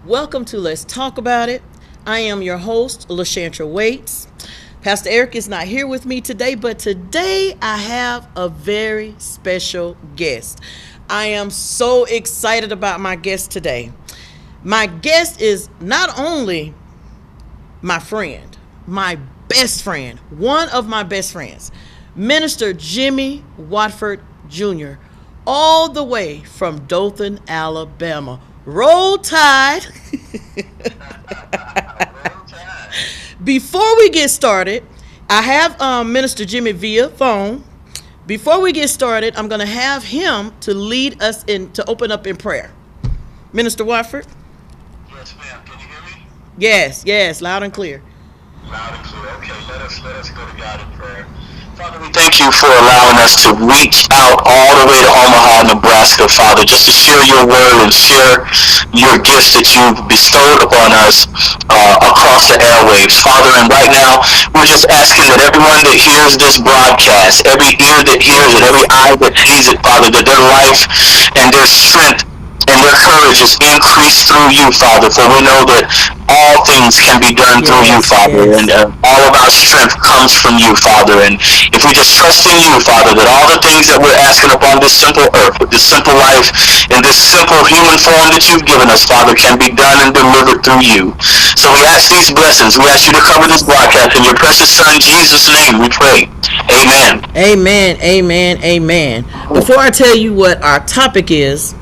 Welcome to Let's Talk About It. I am your host, LaShantra Waits. Pastor Eric is not here with me today, but today I have a very special guest. I am so excited about my guest today. My guest is not only my friend, my best friend, one of my best friends, Minister Jimmy Watford Jr., all the way from Dothan, Alabama. Roll Tide. Before we get started, I have Minister Jimmy via phone. Before we get started, I'm going to have him to lead us in to open up in prayer. Minister Watford? Yes, ma'am. Can you hear me? Yes, loud and clear. Loud and clear. Okay, let us go to God in prayer. Father, we thank you for allowing us to reach out all the way to Omaha, Nebraska, Father, just to share your word and share your gifts that you've bestowed upon us across the airwaves. Father, and right now, we're just asking that everyone that hears this broadcast, every ear that hears it, every eye that sees it, Father, that their life and their strength and their courage is increased through you, Father, for we know that all things can be done through you, Father, and all of our strength comes from you, Father, and if we just trust in you, Father, that all the things that we're asking upon this simple earth, with this simple life, in this simple human form that you've given us, Father, can be done and delivered through you. So we ask these blessings, we ask you to cover this broadcast in your precious Son, Jesus' name, we pray. Amen. Amen. Before I tell you what our topic is,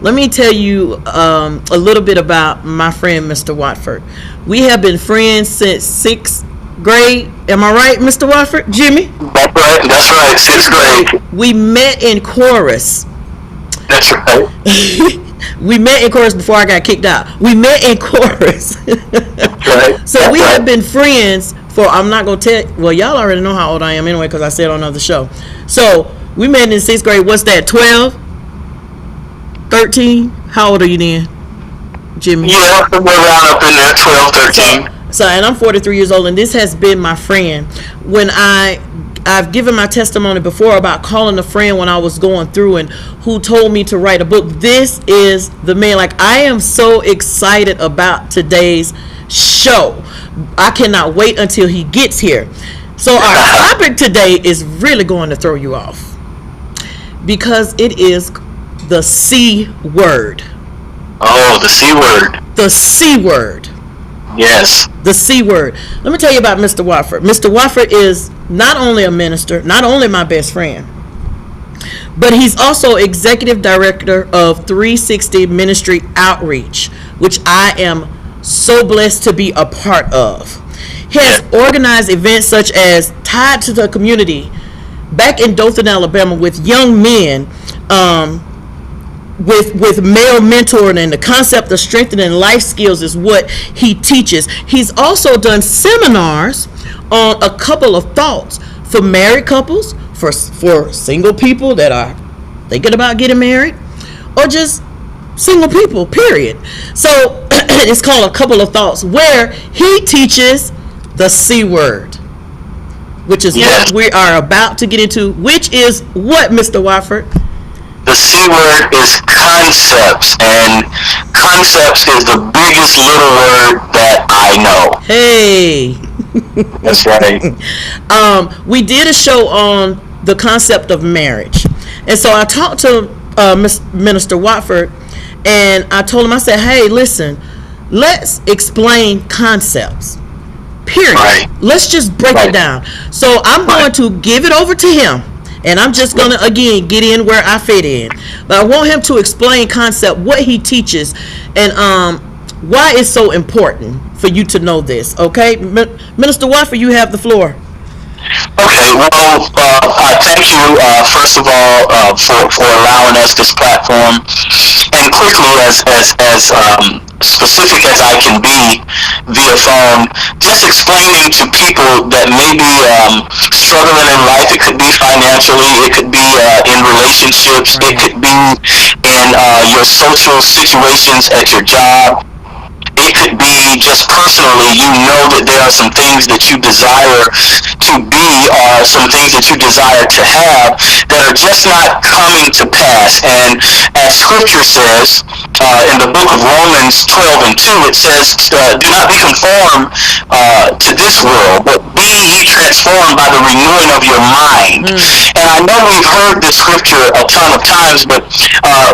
let me tell you a little bit about my friend, Mr. Watford. We have been friends since 6th grade. Am I right, Mr. Watford? Jimmy? That's right. 6th grade. We met in chorus. That's right. We met in chorus before I got kicked out. We met in chorus. That's right. So we have been friends for, I'm not going to tell, well, y'all already know how old I am anyway because I said on another show. So we met in 6th grade. What's that, 12? 13? How old are you then, Jimmy? Yeah, we're around up in there, 12, 13. So, and I'm 43 years old, and this has been my friend. When I've given my testimony before about calling a friend when I was going through and who told me to write a book. This is the man. Like, I am so excited about today's show. I cannot wait until he gets here. So our topic today is really going to throw you off because it is the C word. Oh, the C word. The C word. Yes. The C word. Let me tell you about Mr. Watford. Mr. Watford is not only a minister, not only my best friend, but he's also executive director of 360 Ministry Outreach, which I am so blessed to be a part of. He has organized events such as Tied to the Community back in Dothan, Alabama with young men, with male mentoring, and the concept of strengthening life skills is what he teaches. He's also done seminars on a couple of thoughts for married couples, for single people that are thinking about getting married, or just single people, period. So it's called A Couple of Thoughts, where he teaches the C word, which is what we are about to get into, which is what, Mr. Watford? The C word is concepts, and concepts is the biggest little word that I know. Hey. That's right. We did a show on the concept of marriage. And so I talked to Minister Watford, and I told him, I said, hey, listen, let's explain concepts. Period. Right. Let's just break it down. So I'm going to give it over to him. And I'm just going to, again, get in where I fit in. But I want him to explain concept, what he teaches, and why it's so important for you to know this. Okay? Minister Watford, you have the floor. Okay, well, I thank you, first of all, for allowing us this platform. And quickly, as specific as I can be via phone, just explaining to people that may be struggling in life. It could be financially, it could be in relationships, it could be in your social situations at your job. It could be just personally, you know that there are some things that you desire to be, or some things that you desire to have, that are just not coming to pass. And as Scripture says, in the book of Romans 12 and 2, it says, do not be conformed to this world, but be ye transformed by the renewing of your mind. And I know we've heard this scripture a ton of times, but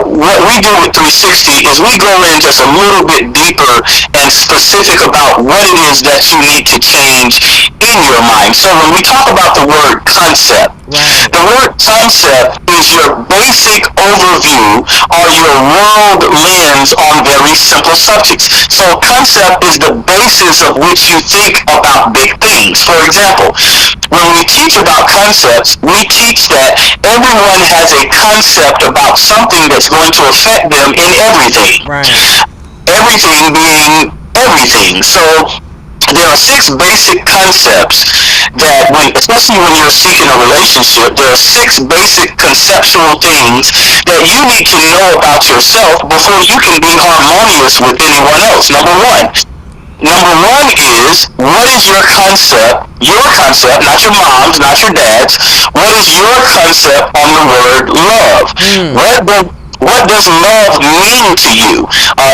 what we do with 360 is we go in just a little bit deeper and specific about what it is that you need to change in your mind. So when we talk about the word concept, the word concept is your basic overview or your world lens on very simple subjects. So concept is the basis of which you think about big things. For example, when we teach about concepts, we teach that everyone has a concept about something that's going to affect them in everything. Everything being everything. So there are 6 basic concepts that, especially when you're seeking a relationship, there are 6 basic conceptual things that you need to know about yourself before you can be harmonious with anyone else. Number one is, what is your concept, not your mom's, not your dad's, what is your concept on the word love? What does love mean to you?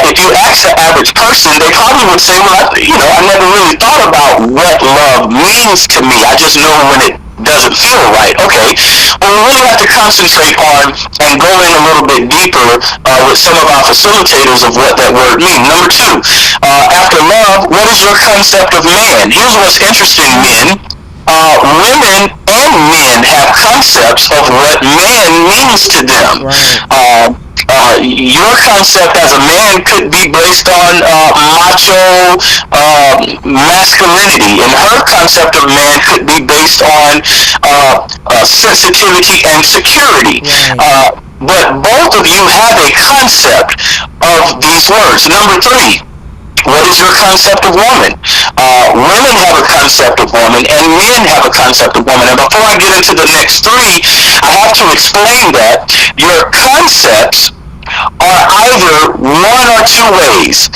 If you ask the average person, they probably would say, well, I never really thought about what love means to me. I just know when it doesn't feel right. Okay, well, we really have to concentrate on and go in a little bit deeper with some of our facilitators of what that word means. Number 2, after love, what is your concept of man? Here's what's interesting, men. Women and men have concepts of what man means to them. Your concept as a man could be based on macho masculinity, and her concept of man could be based on sensitivity and security. But both of you have a concept of these words. Number 3, what is your concept of woman? Women have a concept of woman, and men have a concept of woman. And before I get into the next 3, I have to explain that your concepts are either one or 2 ways.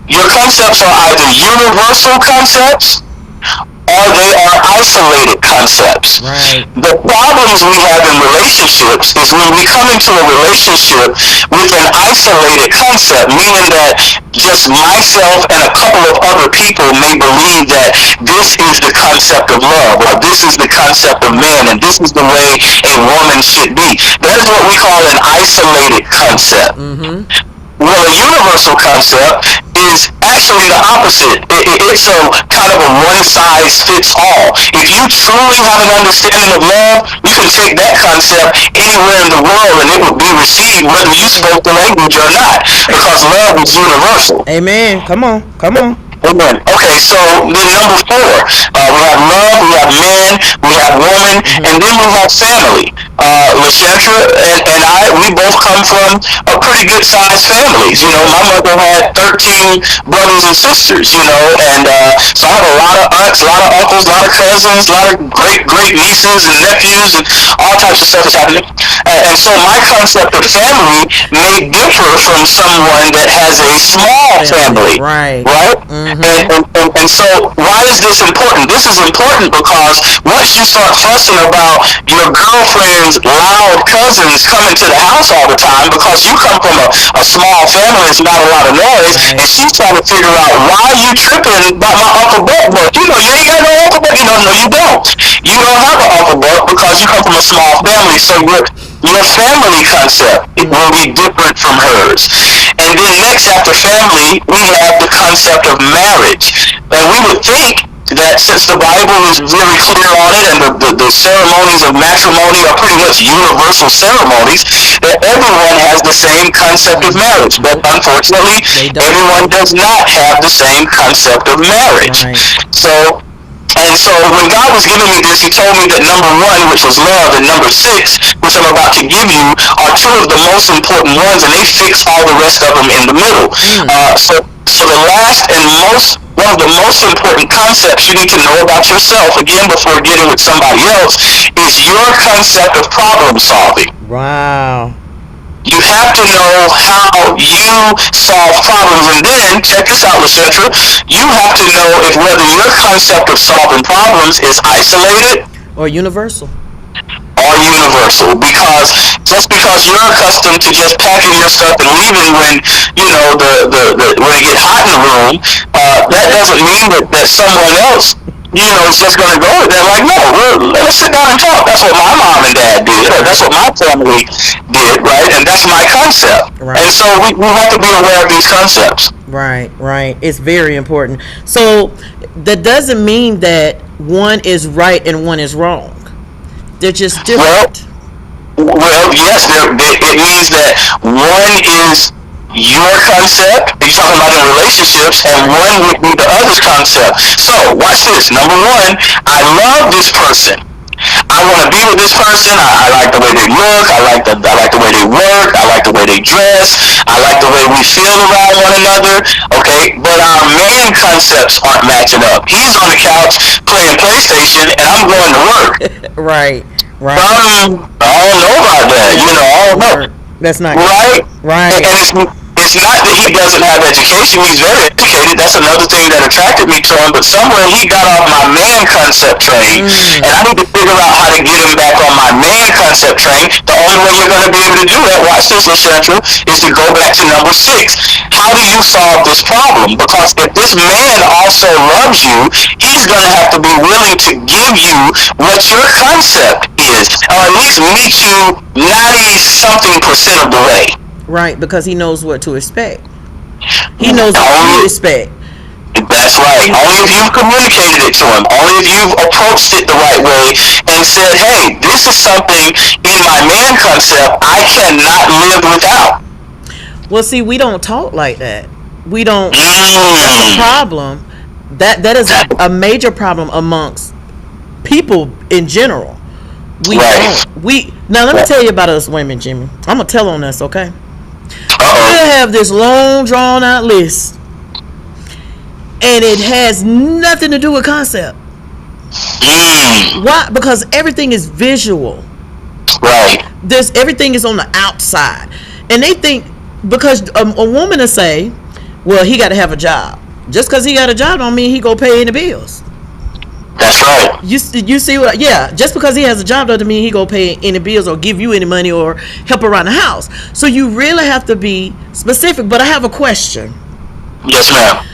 Your concepts are either universal concepts or they are isolated concepts. The problems we have in relationships is when we come into a relationship with an isolated concept, meaning that just myself and a couple of other people may believe that this is the concept of love, or this is the concept of man, and this is the way a woman should be. That is what we call an isolated concept. Well, a universal concept is actually the opposite. It's a kind of a one-size-fits-all. If you truly have an understanding of love, you can take that concept anywhere in the world and it will be received whether you spoke the language or not, because love is universal. Amen. Come on. Amen. Okay, so then number 4, we have love, we have man, we have woman, and then we have family. LaShantra and I, we both come from a pretty good sized families. My mother had 13 brothers and sisters, and so I have a lot of aunts, a lot of uncles, a lot of cousins, a lot of great nieces and nephews, and all types of stuff is happening. And so my concept of family may differ from someone that has a small family. Right? And so why is this important? This is important because once you start fussing about your girlfriend's loud cousins coming to the house all the time because you come from a small family, it's not a lot of noise, and she's trying to figure out why you tripping about my Uncle Buck. You ain't got no Uncle Buck. No, you don't. You don't have an Uncle Buck because you come from a small family. So your family concept, it will be different from hers. And then next after family, we have the concept of marriage. And we would think that since the Bible is very clear on it, and the ceremonies of matrimony are pretty much universal ceremonies, that everyone has the same concept of marriage. But unfortunately, everyone does not have the same concept of marriage. So when God was giving me this, he told me that number 1, which was love, and number 6, which I'm about to give you, are 2 of the most important ones, and they fix all the rest of them in the middle. So the last and one of the most important concepts you need to know about yourself, again, before getting with somebody else, is your concept of problem solving. Wow. You have to know how you solve problems. And then, check this out, Lacentra, you have to know if whether your concept of solving problems is isolated Or universal. or universal. Because just because you're accustomed to just packing your stuff and leaving when, when it get hot in the room, that doesn't mean that someone else, is just going to go with that. Like, no, let's sit down and talk. That's what my mom and dad did, or that's what my family did, right? And that's my concept. Right. And so we have to be aware of these concepts. Right, right. It's very important. So that doesn't mean that one is right and one is wrong. They're just different. Well, yes, it means that one is your concept, you're talking about in relationships, and one would be the other's concept. So, watch this. Number one, I love this person. I want to be with this person. I like the way they look. I like the way they work. I like the way they dress. I like the way we feel around one another. Okay, but our man concepts aren't matching up. He's on the couch playing PlayStation, and I'm going to work. Right, right. I don't know about that. I don't know. That's not right. Right. And it's not that he doesn't have education. He's very educated. That's another thing that attracted me to him. But somewhere he got off my man concept train, and I need to figure out how to get him back on my man concept train. The only way you're going to be able to do that, watch this, Central, is to go back to number 6. How do you solve this problem? Because if this man also loves you, he's going to have to be willing to give you what your concept is, or at least meet you 90-something% of the way. Right, because he knows what to expect. He knows what you expect. That's right. Only if you've communicated it to him. Only if you've approached it the right way and said, hey, this is something in my man concept I cannot live without. Well, see, we don't talk like that. We don't. That's a problem. That is a major problem amongst people in general. We don't. Now, let me tell you about us women, Jimmy. I'm going to tell on us, okay? We'll have this long, drawn-out list, and it has nothing to do with concept. Why? Because everything is visual. Right. Everything is on the outside, and they think because a woman will say, "Well, he got to have a job." Just because he got a job don't mean he go pay any bills. That's right. You see what? Yeah, just because he has a job doesn't mean he go pay any bills or give you any money or help around the house. So you really have to be specific. But I have a question. Yes, ma'am.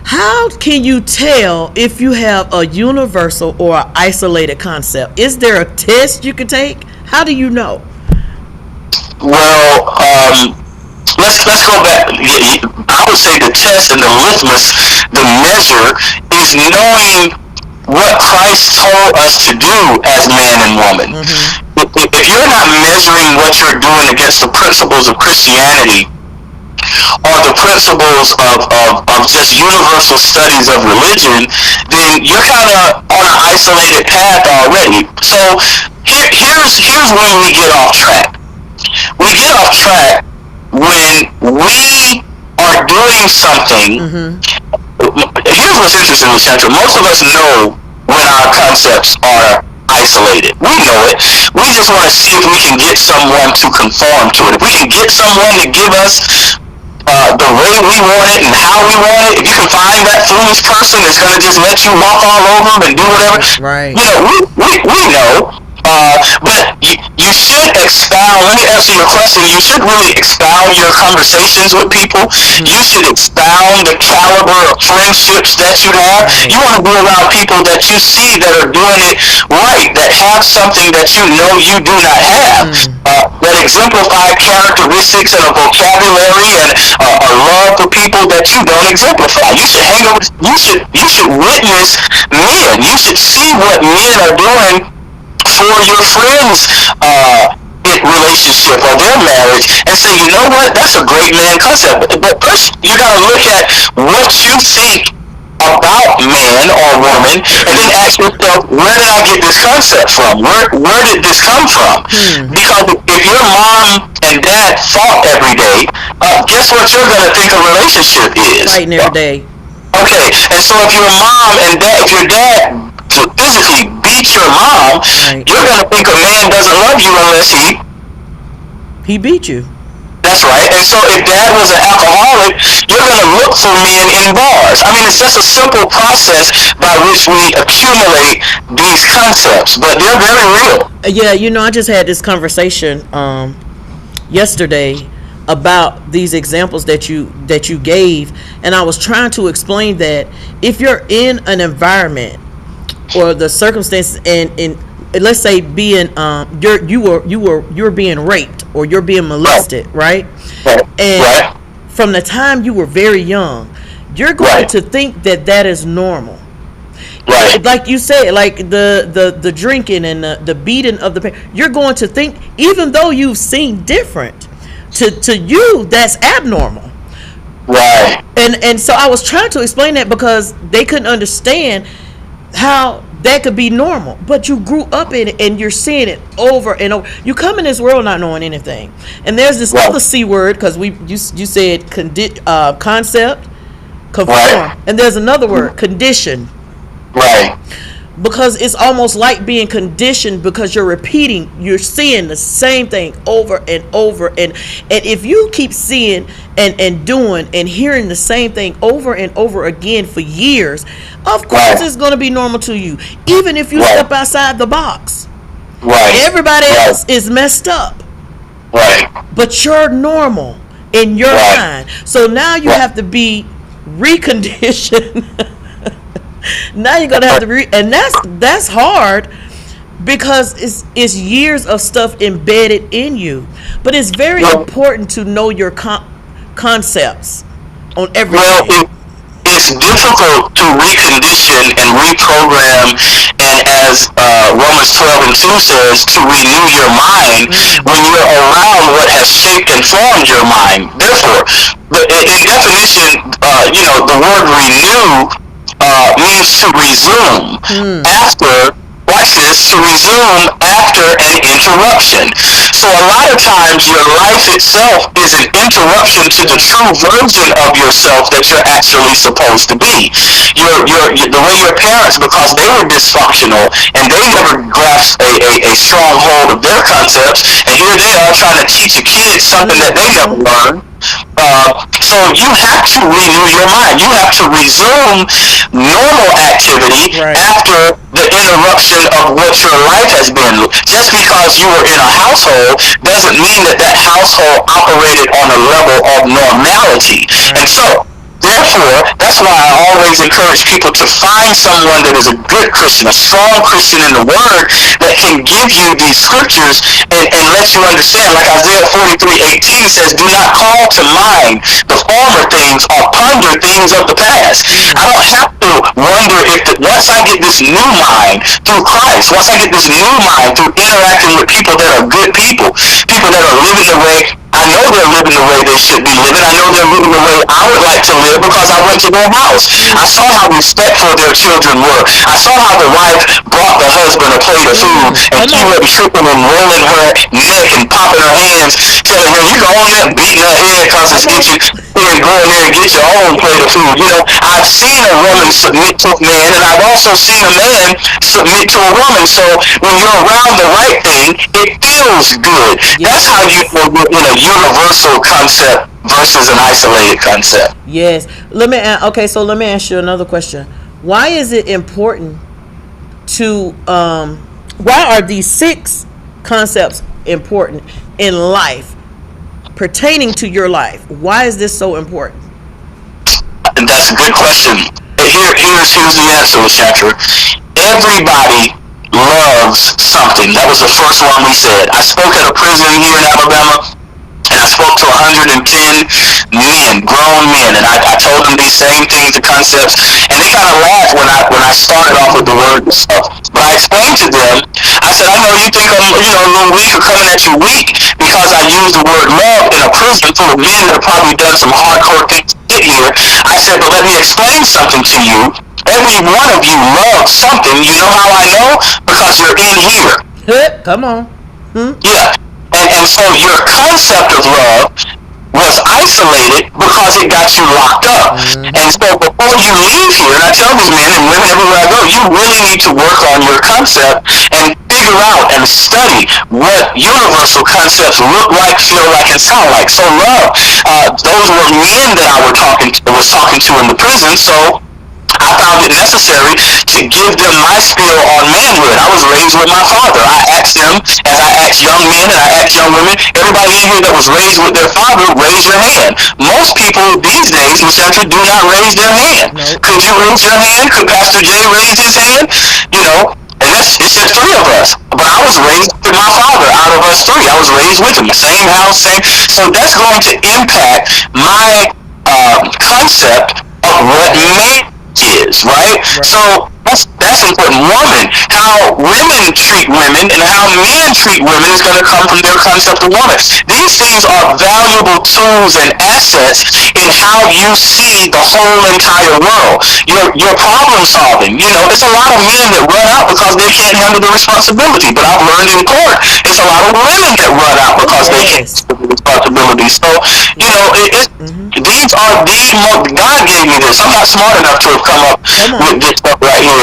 How can you tell if you have a universal or an isolated concept? Is there a test you can take? How do you know? Well, let's go back. I would say the test and the litmus, the measure, is knowing what Christ told us to do as man and woman. If you're not measuring what you're doing against the principles of Christianity or the principles of just universal studies of religion, then you're kind of on an isolated path already. So here's when we get off track. We get off track when we are doing something. Here's what's interesting, Central. Most of us know when our concepts are isolated. We know it. We just want to see if we can get someone to conform to it. If we can get someone to give us the way we want it and how we want it, if you can find that foolish person that's going to just let you walk all over them and do whatever, right? We know. But you should expound. Let me answer your question. You should really expound your conversations with people. You should expound the caliber of friendships that you have. You want to be around people that you see that are doing it right, that have something that you know you do not have, that exemplify characteristics and a vocabulary and a love for people that you don't exemplify. You should hang over. You should witness men. You should see what men are doing for your friends' relationship or their marriage and say, you know what, that's a great man concept. But first, you got to look at what you think about man or woman and then ask yourself, where did I get this concept from? Where did this come from? Because if your mom and dad fought every day, guess what you're going to think a relationship is? Fighting every day. Okay, and so if your mom and dad, if your dad physically beat your mom, you're going to think a man doesn't love you unless he beat you. That's right. And so if dad was an alcoholic, you're going to look for men in bars. I mean, it's just a simple process by which we accumulate these concepts, but they're very real. Yeah, I just had this conversation yesterday about these examples that you gave, and I was trying to explain that if you're in an environment or the circumstances, and let's say being you're being raped or you're being molested, right? And Right. from the time you were very young, you're going Right. to think that is normal. Right. Like you said, like the drinking and the beating of the parent, you're going to think, even though you've seen different, to you that's abnormal. Right. And so I was trying to explain that because they couldn't understand how that could be normal, but you grew up in it and you're seeing it over and over. You come in this world not knowing anything, and there's this Right. other C word, because you said concept, conform, Right. and there's another word, condition. Right. Because it's almost like being conditioned, because you're seeing the same thing over and over, and if you keep seeing and doing and hearing the same thing over and over again for years, of course Right. it's going to be normal to you, even if you Right. step outside the box. Right. Everybody Right. else is messed up, Right. but you're normal in your Right. mind. So now you Right. have to be reconditioned. Now you're gonna have to and that's hard, because it's years of stuff embedded in you. But it's very Well- important to know your concepts on Well, everything. it's difficult to recondition and reprogram, and as Romans 12 and 2 says, to renew your mind when you're around what has shaped and formed your mind. Therefore, in definition, the word renew means to resume after. Watch this, to resume after an interruption. So a lot of times your life itself is an interruption to the true version of yourself that you're actually supposed to be. The way your parents, because they were dysfunctional and they never grasped a strong hold of their concepts, and here they are trying to teach a kid something that they never learned. So you have to renew your mind. You have to resume normal activity Right. after the interruption of what your life has been. Just because you were in a household doesn't mean that household operated on a level of normality. And so, therefore, that's why I always encourage people to find someone that is a good Christian, a strong Christian in the Word, that can give you these scriptures and let you understand. Like Isaiah 43:18 says, "Do not call to mind the former things or ponder things of the past." I don't have to wonder if once I get this new mind through Christ, once I get this new mind through interacting with people that are good people that are living the way I know they're living the way they should be living. I know they're living the way I would like to live because I went to their house. I saw how respectful their children were. I saw how the wife brought the husband a plate of food, and she wasn't tripping and rolling her neck and popping her hands, telling her, "You go on there beating her head because it's itching, and go in there and get your own plate of food." I've seen a woman submit to a man, and I've also seen a man submit to a woman. So when you're around the right thing, it feels good. That's how you know you're in a universal concept versus an isolated concept. Yes. So let me ask you another question. Why is it important to why are these 6 concepts important in life, pertaining to your life? Why is this so important? And that's a good question. Here's the answer, LaChantra. Everybody loves something. That was the first one we said. I spoke at a prison here in Alabama, and I spoke to 110 men, grown men, and I told them these same things, the concepts, and they kind of laughed when I started off with the word and stuff. But I explained to them, I said, I know you think I'm a little weak or coming at you weak because I used the word love in a prison full of men that have probably done some hardcore things to get here. I said, but let me explain something to you. Every one of you loves something. You know how I know? Because you're in here. Come on. Yeah. And so your concept of love was isolated because it got you locked up. And so before you leave here, and I tell these men and women everywhere I go, you really need to work on your concept and figure figure out and study what universal concepts look like, feel like, and sound like. So love, those were men that I was talking to in the prison. So I found it necessary to give them my spiel on manhood. I was raised with my father. I asked them, as I asked young men and I asked young women, everybody in here that was raised with their father, raise your hand. Most people these days in Central do not raise their hand. Nope. Could you raise your hand? Could Pastor Jay raise his hand? You know, and it's just three of us. But I was raised with my father. Out of us three, I was raised with him. Same house, same. So that's going to impact my concept of what man is, right? So that's important. Woman, how women treat women and how men treat women is going to come from their concept of woman. These things are valuable tools and assets in how you see the whole entire world. Your problem solving. You know, it's a lot of men that run out because they can't handle the responsibility. But I've learned in court, it's a lot of women that run out because they can't handle the responsibility. So, you know, these are God gave me this. I'm not smart enough to have come up with this stuff right here.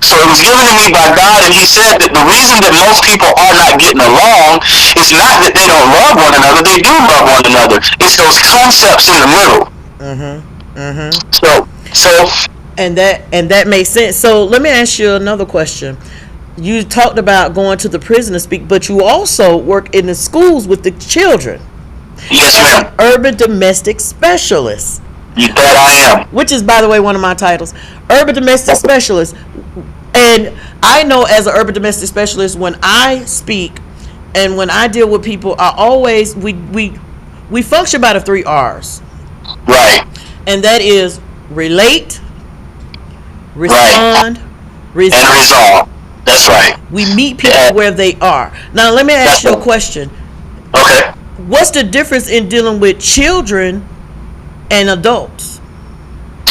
So it was given to me by God, and He said that the reason that most people are not getting along is not that they don't love one another. They do love one another. It's those concepts in the middle. So and that makes sense. So let me ask you another question. You talked about going to the prison to speak, but you also work in the schools with the children. Yes, ma'am. Urban domestic specialist. You bet I am. Which is, by the way, one of my titles. Urban domestic specialist. And I know as an urban domestic specialist, when I speak and when I deal with people, I always, we function by the 3 R's. Right. And that is relate, respond, resolve. And resolve. That's right. We meet people where they are. Now, let me ask you a question. Okay. What's the difference in dealing with children and adults?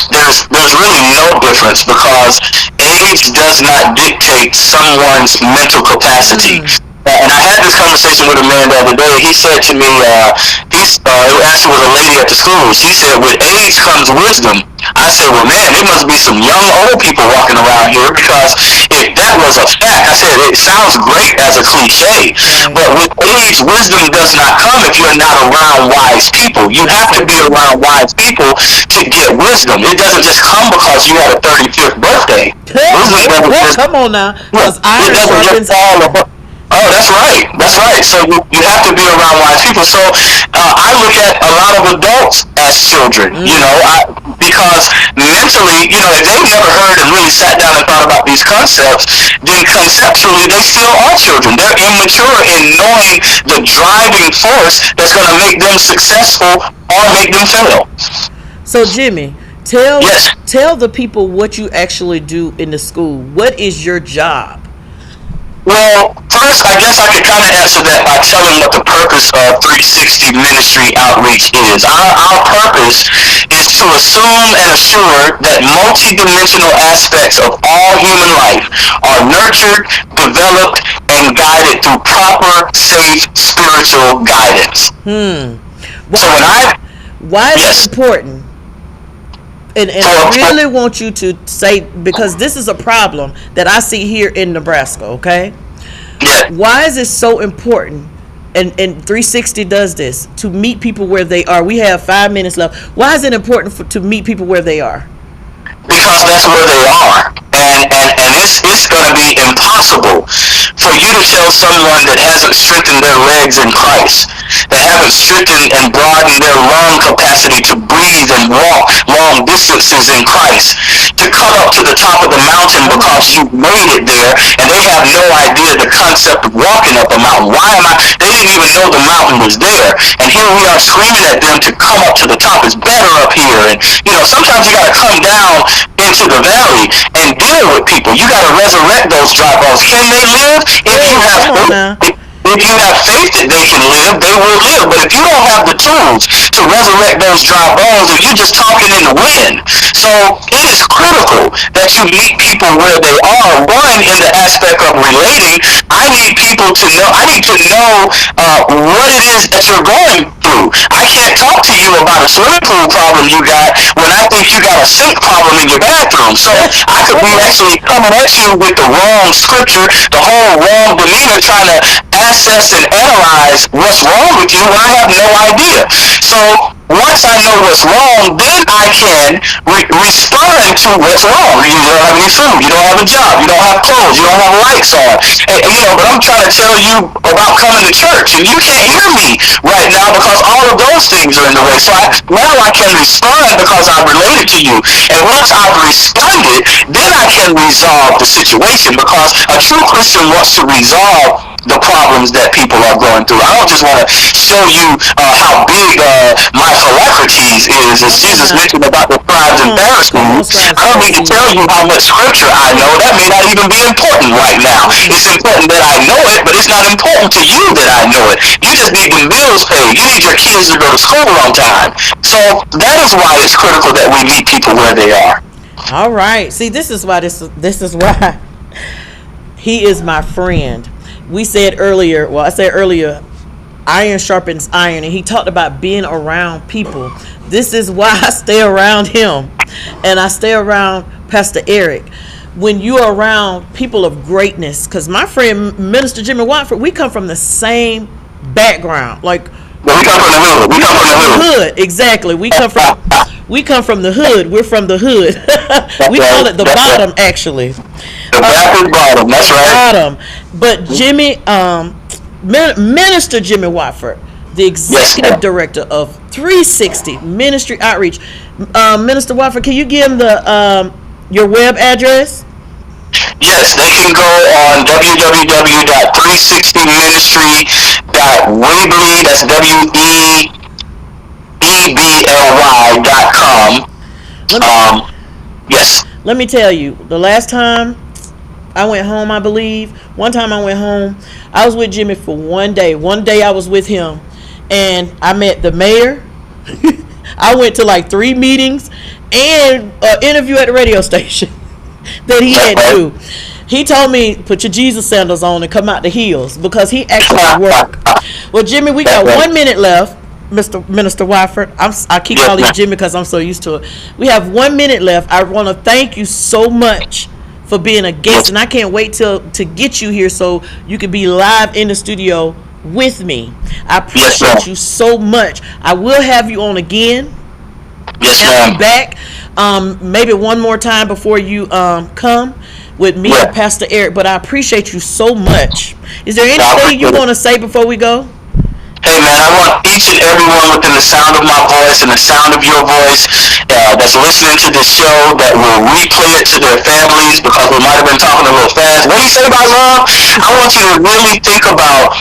There's really no difference because age does not dictate someone's mental capacity. And I had this conversation with a man the other day. He said to me, it actually was a lady at the school. She said, with age comes wisdom. I said, well, man, there must be some young old people walking around here, because if that was a fact, I said, it sounds great as a cliche, but with age, wisdom does not come if you're not around wise people. You have to be around wise people to get wisdom. It doesn't just come because you had a 35th birthday. Come on now, because I Oh, that's right. That's right. So you have to be around wise people. So I look at a lot of adults as children, you know, because mentally, you know, if they've never heard and really sat down and thought about these concepts, then conceptually they still are children. They're immature in knowing the driving force that's going to make them successful or make them fail. So, Jimmy, tell the people what you actually do in the school. What is your job? Well, first, I guess I could kind of answer that by telling what the purpose of 360 Ministry Outreach is. Our purpose is to assume and assure that multidimensional aspects of all human life are nurtured, developed, and guided through proper, safe, spiritual guidance. Why is it important? And I really want you to say, because this is a problem that I see here in Nebraska, okay? Yeah. Why is it so important, and 360 does this, to meet people where they are? We have 5 minutes left. Why is it important to meet people where they are? Because that's where they are. And it's going to be impossible for you to tell someone that hasn't strengthened their legs in Christ, that haven't strengthened and broadened their lung capacity to breathe and walk long distances in Christ, to come up to the top of the mountain because you made it there, and they have no idea the concept of walking up a mountain. They didn't even know the mountain was there, and here we are screaming at them to come up to the top. It's better up here. And, you know, sometimes you got to come down into the valley and deal with people. You got to resurrect those dry bones. Can they live? If you have faith that they can live, they will live. But if you don't have the tools to resurrect those dry bones, then you're just talking in the wind. So it is critical that you meet people where they are. One, in the aspect of relating, I need people to know, what it is that you're going through. I can't talk to you about a swimming pool problem you got when I think think you got a sink problem in your bathroom. So I could be actually coming at you with the wrong scripture, the whole wrong demeanor, trying to assess and analyze what's wrong with you when I have no idea. So once I know what's wrong, then I can respond to what's wrong. You don't have any food, you don't have a job, you don't have clothes, you don't have lights on. But I'm trying to tell you about coming to church, and you can't hear me right now because all of those things are in the way. So now I can respond because I related to you. And once I've responded, then I can resolve the situation, because a true Christian wants to resolve the problems that people are going through. I don't just want to show you how big my Philocrates is, as Jesus mentioned about the scribes and Pharisees. I don't need to tell you how much scripture I know. That may not even be important right now. It's important that I know it, but it's not important to you that I know it. You just need the bills paid. You need your kids to go to school on time. So that is why it's critical that we meet people where they are. All right. See, this is why he is my friend. I said earlier, iron sharpens iron, and he talked about being around people. This is why I stay around him, and I stay around Pastor Eric. When you're around people of greatness, because my friend Minister Jimmy Watford, we come from the same background. Like, we come from the hood. We come from the hood. Exactly. We come from the hood. We're from the hood. We call it the bottom, actually. The backward bottom. That's right. Bottom. But Jimmy, Minister Jimmy Watford, the executive director of 360 Ministry Outreach. Minister Watford, can you give him your web address? Yes, they can go on www.360ministry.weebly, that's WEEBLY.com. Yes. Let me tell you, the last time I went home, I believe, one time I went home, I was with Jimmy for one day. One day I was with him, and I met the mayor. I went to like 3 meetings and an interview at the radio station that he had to do. He told me, put your Jesus sandals on and come out the hills, because he actually worked. Well, Jimmy, we got 1 minute left. Minister Watford, I keep calling you Jimmy because I'm so used to it. We have 1 minute left. I want to thank you so much for being a guest, and I can't wait to get you here so you can be live in the studio with me. I appreciate you so much. I will have you on again. Yes, have you back maybe one more time before you come with me and Pastor Eric, but I appreciate you so much. Is there anything you want to say before we go? Hey man, I want each and everyone within the sound of my voice and the sound of your voice that's listening to this show, that will replay it to their families, because we might have been talking a little fast. What do you say about love? I want you to really think about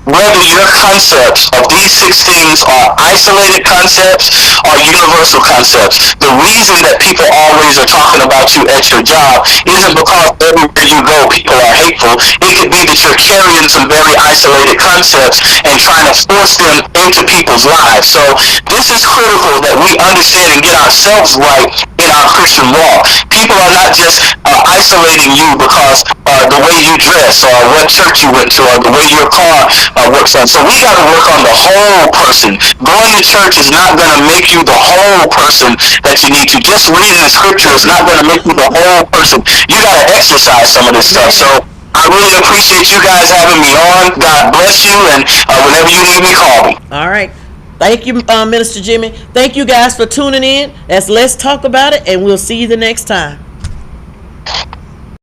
whether your concepts of these 6 things are isolated concepts or universal concepts. The reason that people always are talking about you at your job isn't because everywhere you go people are hateful. It could be that you're carrying some very isolated concepts and trying to force them into people's lives. So this is critical that we understand and get ourselves right in our Christian walk. People are not just isolating you because the way you dress or what church you went to or the way your car works on. So we got to work on the whole person. Going to church is not going to make you the whole person that you need to. Just reading the scripture is not going to make you the whole person. You got to exercise some of this stuff. So I really appreciate you guys having me on. God bless you, and whenever you need me, call me. All right. Thank you, Minister Jimmy. Thank you guys for tuning in. Let's talk about it, and we'll see you the next time.